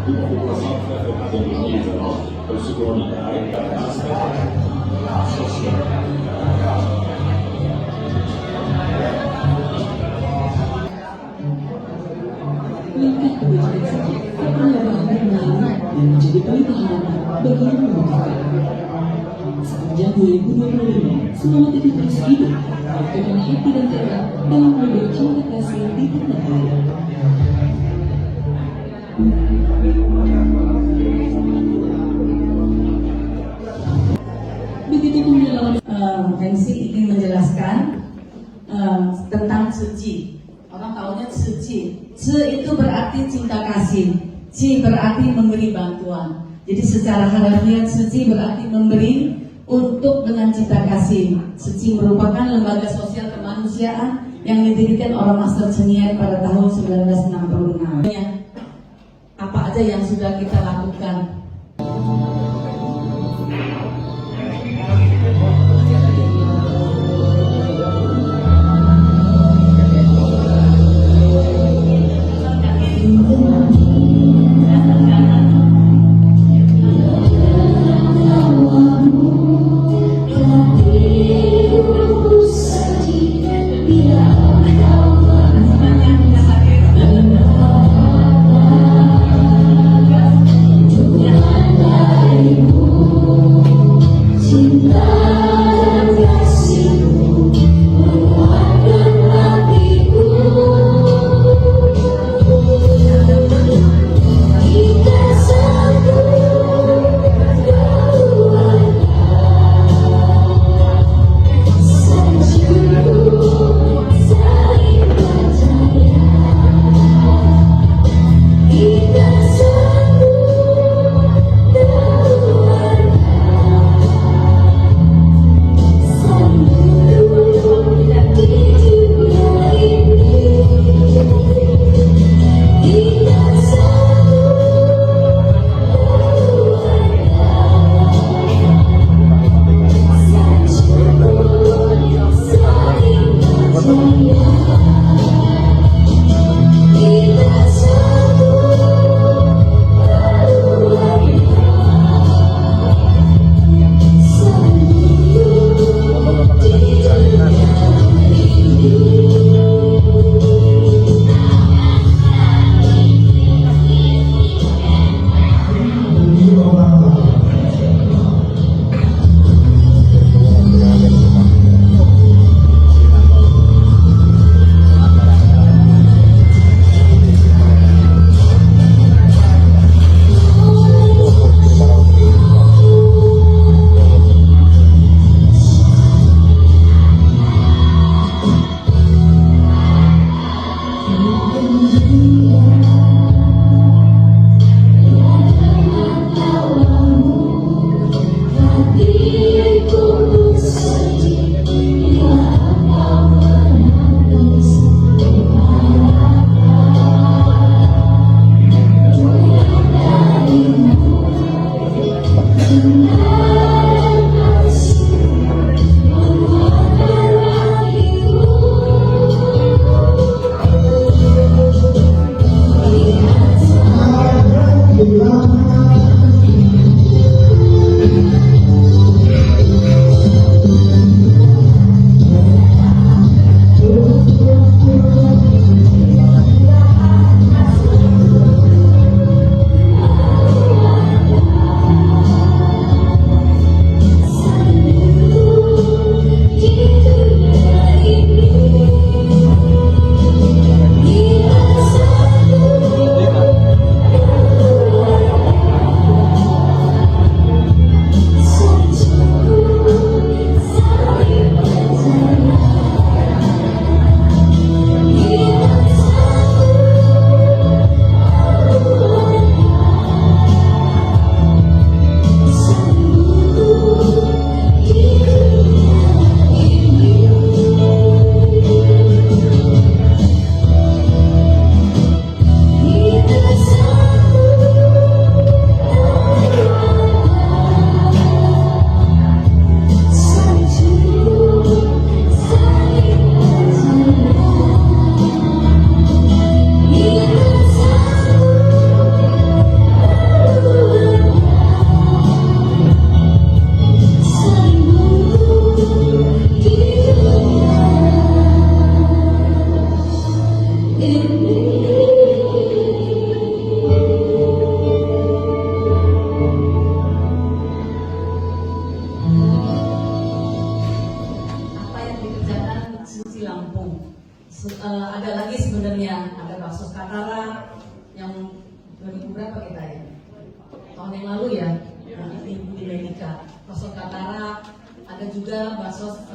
如果我上次在打这个例子啊，都是说你来谢谢。Langkah kebijaksanaan pengelolaan laut yang menjadi pilihan bagi yang membutuhkan. Sepanjang 2025, semangat itu terus hidup, dengan hati dan tekad dalam memberi cinta kasih di tanah air. Begitu menjelang MC ingin menjelaskan tentang suci. Orang tahunya suci. Ci itu berarti cinta kasih. Ci berarti memberi bantuan. Jadi secara harfiah suci berarti memberi untuk dengan cinta kasih. Suci merupakan lembaga sosial kemanusiaan yang didirikan oleh Master Chenier pada tahun 1966. Apa aja yang sudah kita lakukan? lalu ya, ibu di Medika, baksos katarak, ada juga baksos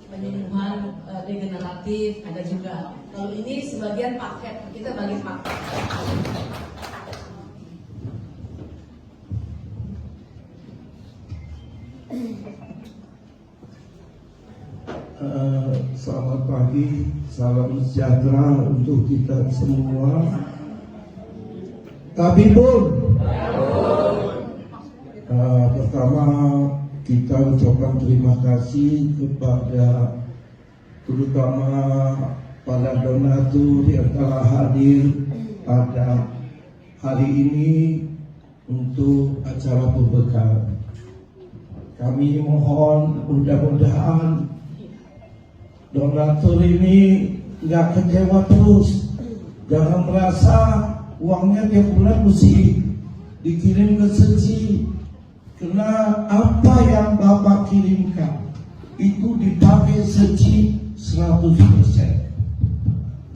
penyembuhan degeneratif, ada juga. Lalu ini sebagian paket, kita bagi paket. Selamat pagi, salam sejahtera untuk kita semua. Tabibun. Pertama kita ucapkan terima kasih kepada terutama para donatur yang telah hadir pada hari ini untuk acara pembekalan. Kami mohon mudah-mudahan donatur ini nggak kecewa terus. Jangan merasa uangnya tiap bulan mesti dikirim ke Seji. Karena apa yang Bapak kirimkan itu dipakai Seji 100%.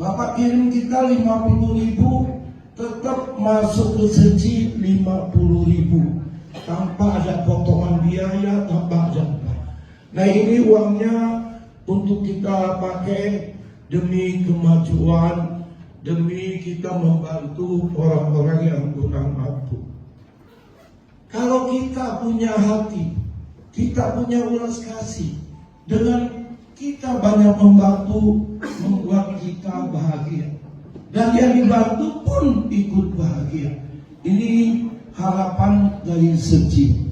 Bapak kirim kita 50.000, tetap masuk ke Seji 50.000 tanpa ada potongan biaya, tanpa ada. Nah ini uangnya untuk kita pakai demi kemajuan, demi kita membantu orang-orang yang kurang mampu. Kalau kita punya hati, kita punya ulas kasih, dengan kita banyak membantu, membuat kita bahagia, dan yang dibantu pun ikut bahagia. Ini harapan dari Seji.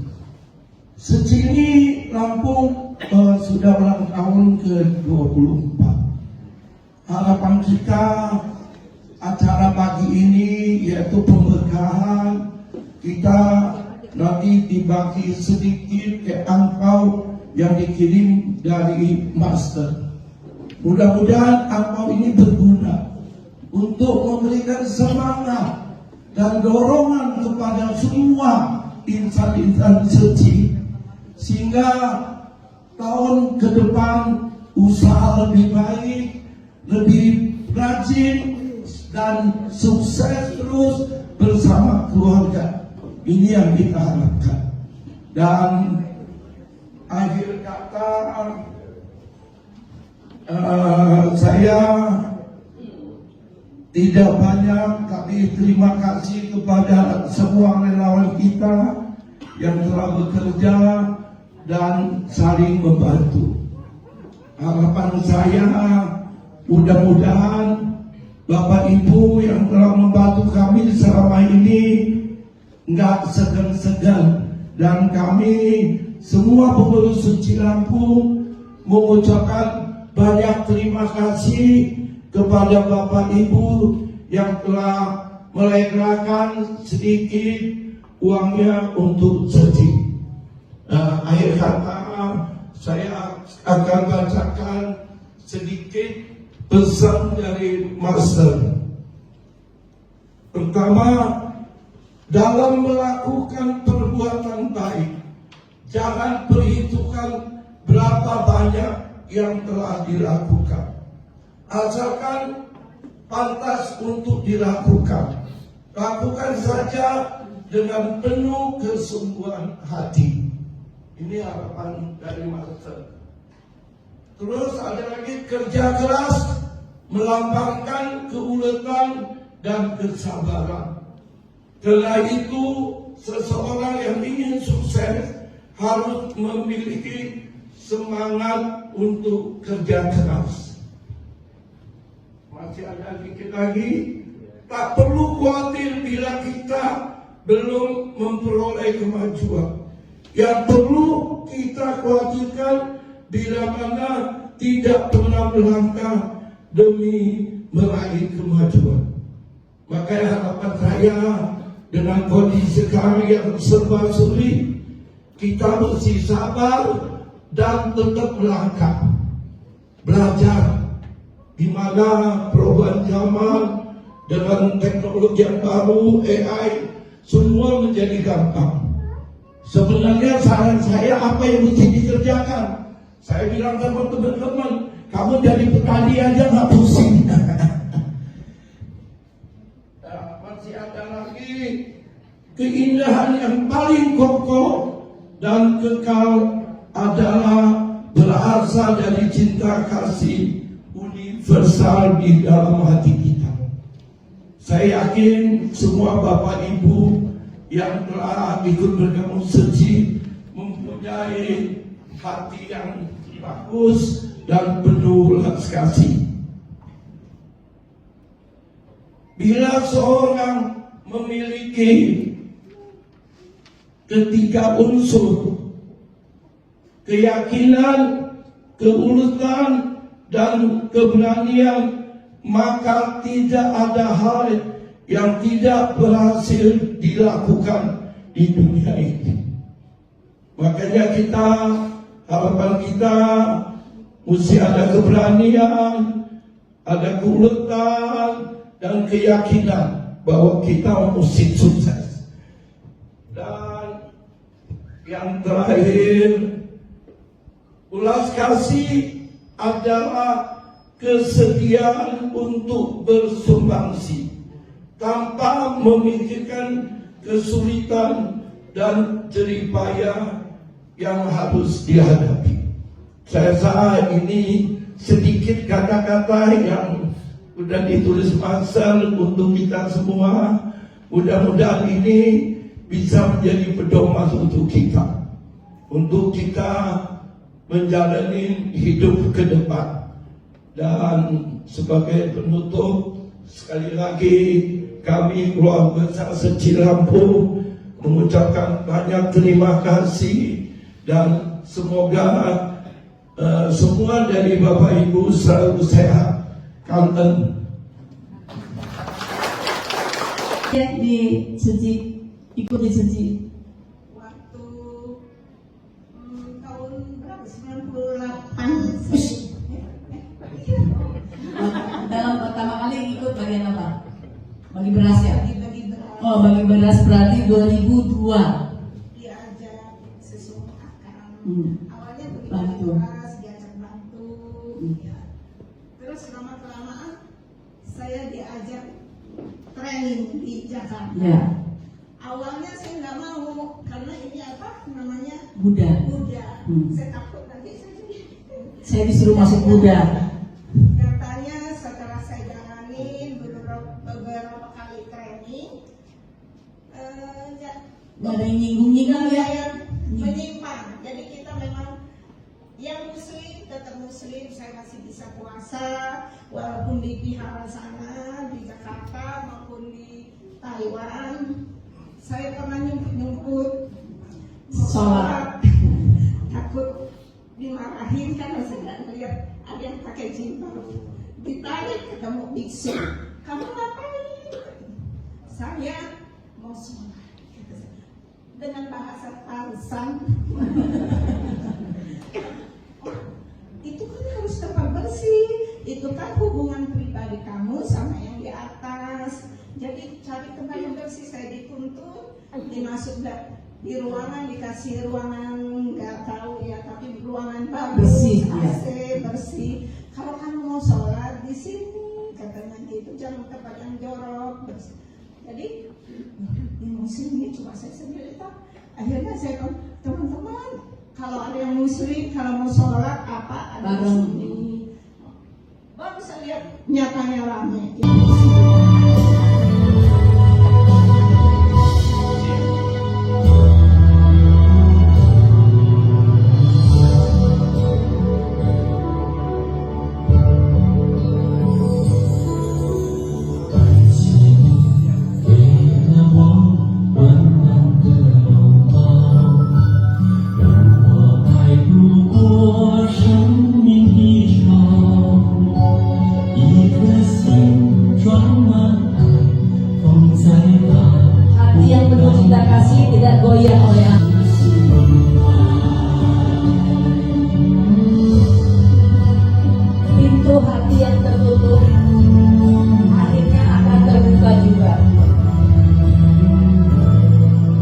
Seji ini Lampung sudah ulang tahun ke-24. Harapan kita acara pagi ini yaitu pemberkahan, kita nanti dibagi sedikit ke angpau yang dikirim dari master. Mudah-mudahan angpau ini berguna untuk memberikan semangat dan dorongan kepada semua insan-insan Seji, sehingga tahun ke depan usaha lebih baik, lebih rajin dan sukses terus bersama keluarga. Ini yang kita harapkan. Dan akhir kata saya tidak banyak, tapi terima kasih kepada semua relawan kita yang telah bekerja dan saling membantu. Harapan saya mudah-mudahan Bapak Ibu yang telah membantu kami selama ini nggak segan-segan, dan kami semua pengurus Seji Lampung mengucapkan banyak terima kasih kepada Bapak Ibu yang telah melegalkan sedikit uangnya untuk Seji. Akhir kata saya akan bacakan sedikit pesan dari Master. Pertama, dalam melakukan perbuatan baik, jangan perhitungkan berapa banyak yang telah dilakukan, asalkan pantas untuk dilakukan. Lakukan saja dengan penuh kesungguhan hati. Ini harapan dari Master. Terus ada lagi, kerja keras melambangkan keuletan dan kesabaran. Karena itu seseorang yang ingin sukses harus memiliki semangat untuk kerja keras. Masih ada sedikit lagi, tak perlu khawatir bila kita belum memperoleh kemajuan. Yang perlu kita khawatirkan bila mana tidak pernah melangkah demi meraih kemajuan. Maka harapan saya, dengan kondisi sekarang yang serba sulit, kita mesti sabar dan tetap melangkah, belajar di mana perubahan zaman dengan teknologi yang baru, AI, semua menjadi gampang. Sebenarnya saran saya apa yang mesti dikerjakan? Saya bilang sama teman-teman, kamu jadi petani aja nggak pusing. Masih ada lagi, keindahan yang paling kokoh dan kekal adalah berasal dari cinta kasih universal di dalam hati kita. Saya yakin semua Bapak Ibu yang telah ikut bergabung seji mempunyai hati yang bagus dan penuh belas kasih. Bila seorang memiliki ketiga unsur, keyakinan, keuletan, dan keberanian, maka tidak ada hal yang tidak berhasil dilakukan di dunia ini. Makanya harapan kita mesti ada keberanian, ada keuletan, dan keyakinan bahwa kita mesti sukses. Dan yang terakhir, ulas kasih adalah kesediaan untuk bersumbangsi tanpa memikirkan kesulitan dan jeripaya yang harus dihadapi. Saya rasa ini sedikit kata-kata yang sudah ditulis Marcel untuk kita semua. Mudah-mudahan ini bisa menjadi pedoman untuk kita menjalani hidup ke depan. Dan sebagai penutup, sekali lagi kami keluarga besar Seji Lampung mengucapkan banyak terima kasih, dan semoga semua dari Bapak Ibu selalu sehat. Kanten. Di Seji, ikut di Seji. Waktu tahun berapa? 98. Dalam pertama kali ikut bagian apa? Bagi beras ya? Bagi beras. Oh, bagi beras berarti 2002. Diajak sesuatu akal. Awalnya bagi Bantu. beras, diajak bantu. Ya. Terus lama-kelamaan saya diajak training di Jakarta. Ya. Awalnya saya nggak mau karena ini apa namanya? Buddha. Saya takut nanti Saya disuruh masuk Buddha. Katanya setelah saya jalanin beberapa kali training, Nggak ada yang nyinggung-nyinggung ya? yang menyimpang. Jadi kita memang yang muslim tetap muslim. Saya masih bisa puasa walaupun di vihara sana di Jakarta maupun di Taiwan. Saya pernah nyumput Sholat. takut dimarahin kan, saya nggak ngeliat ada yang pakai jilbab. Ditarik ketemu biksu, kamu ngapain? Saya mau sholat dengan bahasa Tarzan. Itu kan harus tempat bersih, itu kan hubungan pribadi kamu sama yang di atas. Jadi cari tempat yang bersih. Saya dituntut dimasuk di ruangan, dikasih ruangan nggak tahu ya, tapi ruangan bagus, Bersih, AC bersih. Kalau kamu mau sholat di sini katanya gitu, jangan tempat yang jorok. Bersih. Jadi di muslim ini cuma saya sendiri tak. Akhirnya saya bilang, teman-teman, kalau ada yang muslim, kalau mau sholat apa ada di sini. Baru saya lihat nyatanya rame. Hati yang penuh cinta kasih tidak goyah oleh ambisi. Pintu hati yang tertutup akhirnya akan terbuka juga.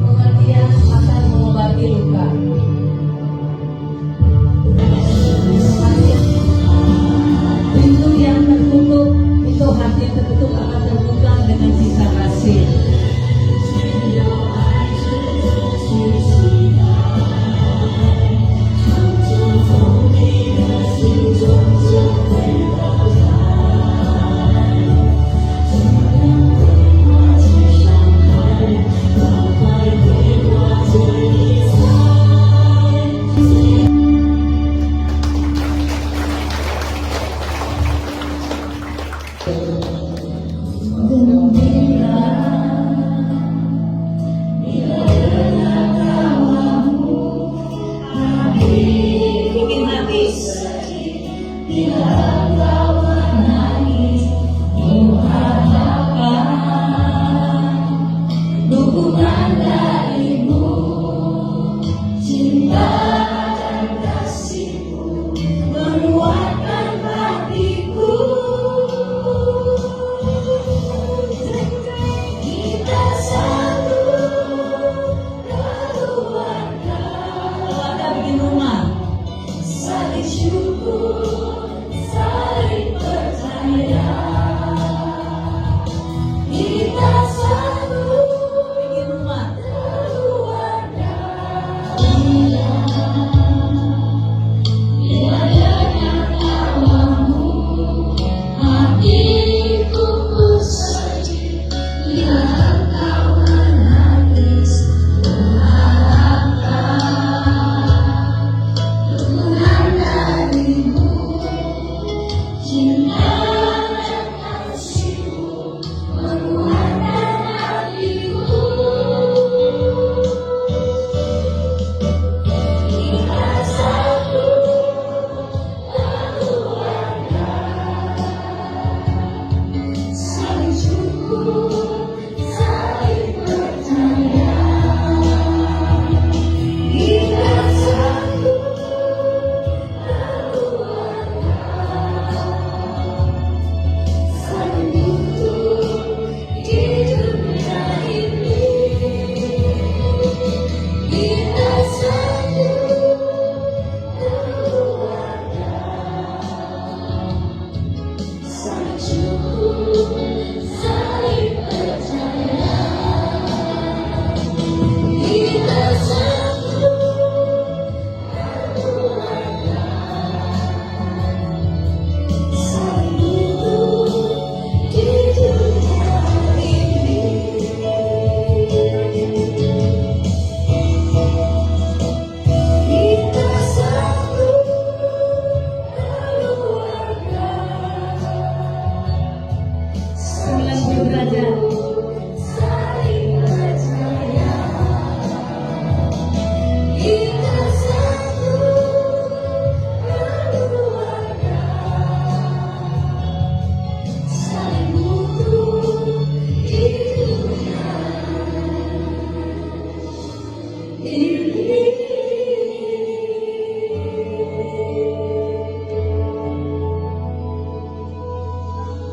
Pengertian akan mengobati luka. Pintu yang tertutup, pintu hati yang tertutup akan terbuka dengan cinta kasih.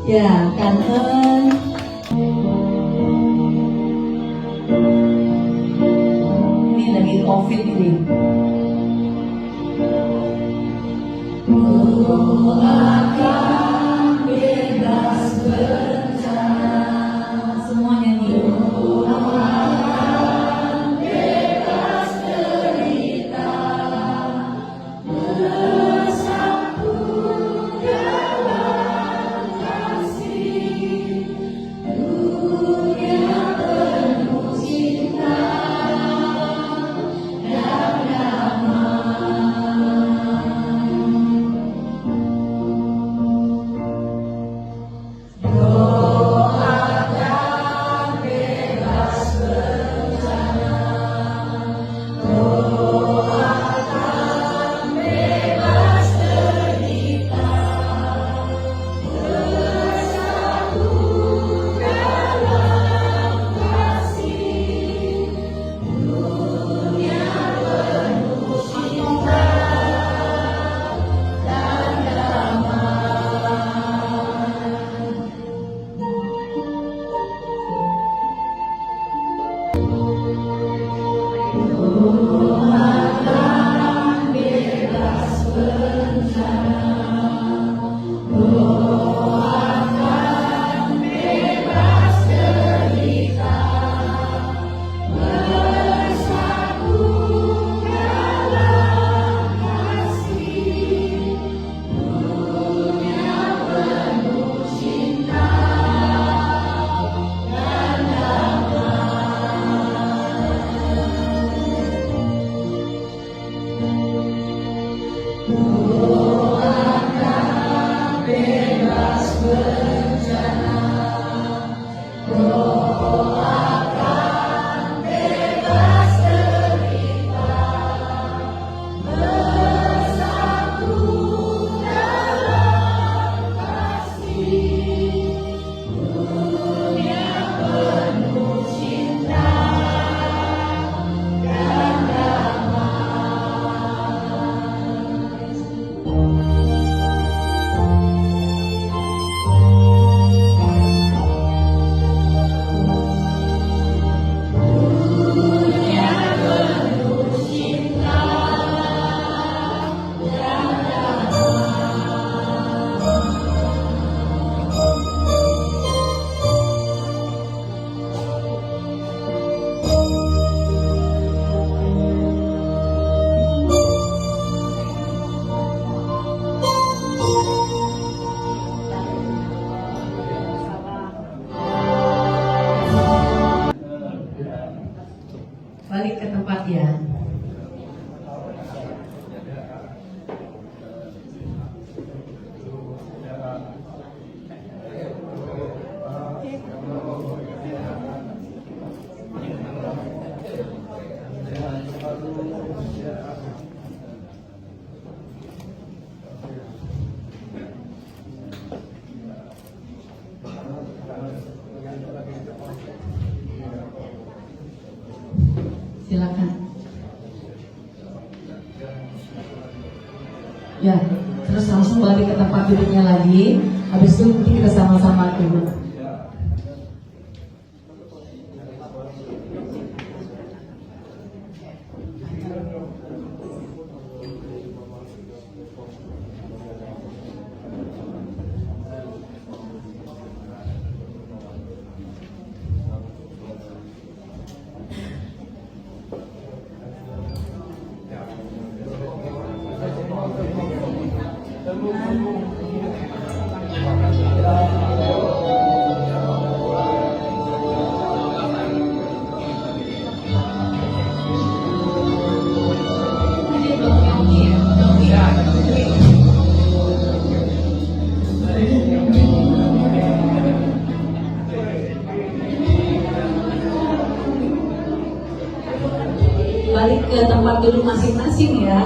Ya, kangen. Ini lagi COVID ini. Semua nyanyi. Balik ke tempat ya. Silakan. Ya, terus langsung balik ke tempat duduknya lagi. Habis itu nanti kita sama-sama duduk. Balik ke tempat duduk masing-masing ya.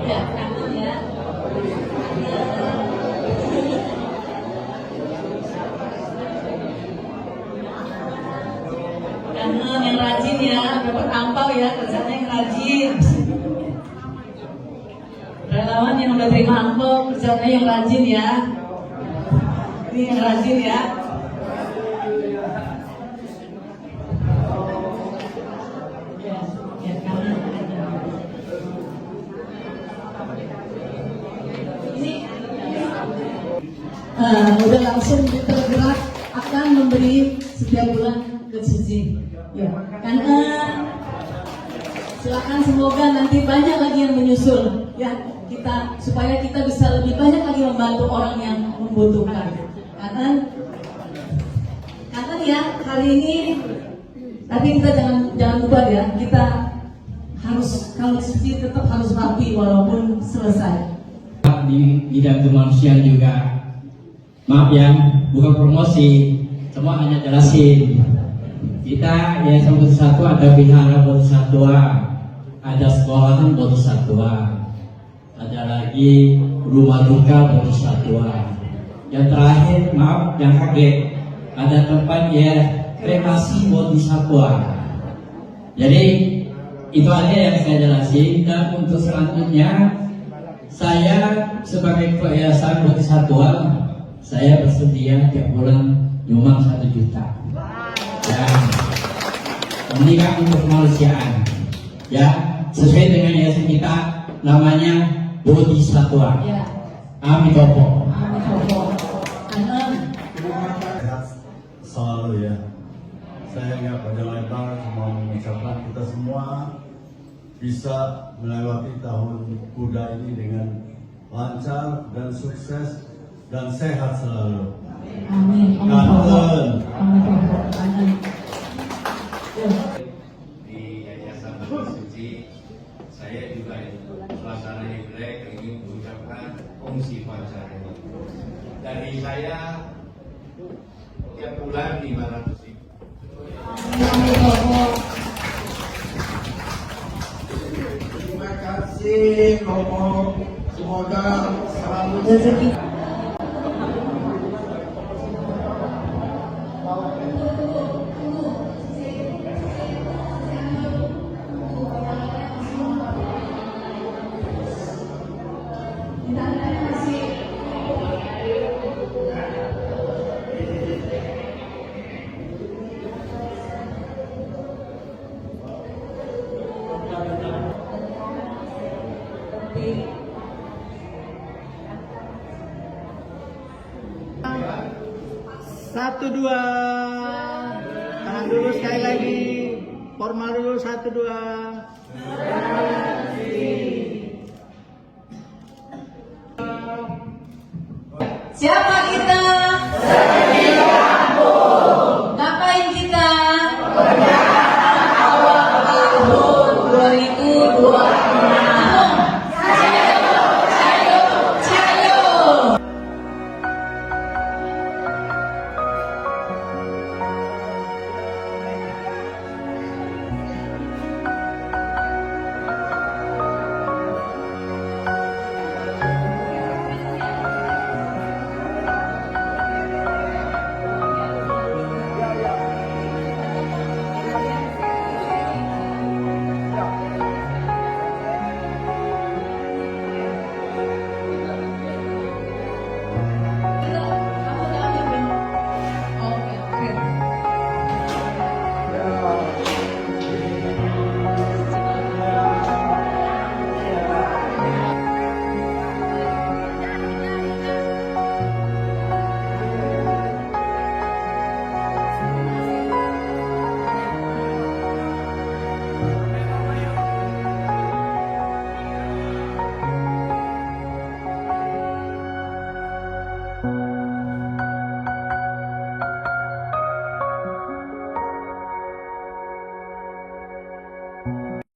Ya, kangen ya. Kangen yang rajin ya, dapat angpau ya, kerjanya yang rajin. Relawan yang udah terima angpau, kerjanya yang rajin ya. Ini yang rajin ya. Ya, kangen. Ini udah langsung tergerak akan memberi setiap bulan ke Suci. Ya, kan silakan, semoga nanti banyak lagi yang menyusul ya, kita supaya kita bisa lebih banyak lagi membantu orang yang membutuhkan. Karena ya hari ini, tapi kita jangan lupa ya, kita harus, kalau Suci tetap harus rapi walaupun selesai. Di bidang kemanusiaan juga, maaf ya, bukan promosi, semua hanya jelasin. Kita Yayasan Bodhisatwa ada Wihara Bodhisatwa, ada sekolahan Bodhisatwa, ada lagi rumah duka Bodhisatwa. Yang terakhir, maaf yang kaget, ada tempat ya kremasi Bodhisatwa. Jadi itu aja yang saya jelasin. Dan untuk selanjutnya, saya sebagai ketua Yayasan Bodhisatwa, saya bersedia tiap bulan nyumbang 1 juta. Dan ini kan untuk kemanusiaan, ya sesuai dengan yayasan kita, namanya Bodhisatwa. Ya. Amitabha. Sehat selalu ya. Saya nggak panjang lebar, cuma mengucapkan kita semua bisa melewati tahun kuda ini dengan lancar dan sukses dan sehat selalu. Amin. Kangen. Amin. Di Yayasan Batu Suci, saya juga suasana Imlek ingin mengucapkan fungsi pacarnya. Dari saya tiap bulan 500 ribu. Terima kasih Romo, semoga selalu Rezeki. Satu dua, tangan dulu sekali lagi, formal dulu 1 2.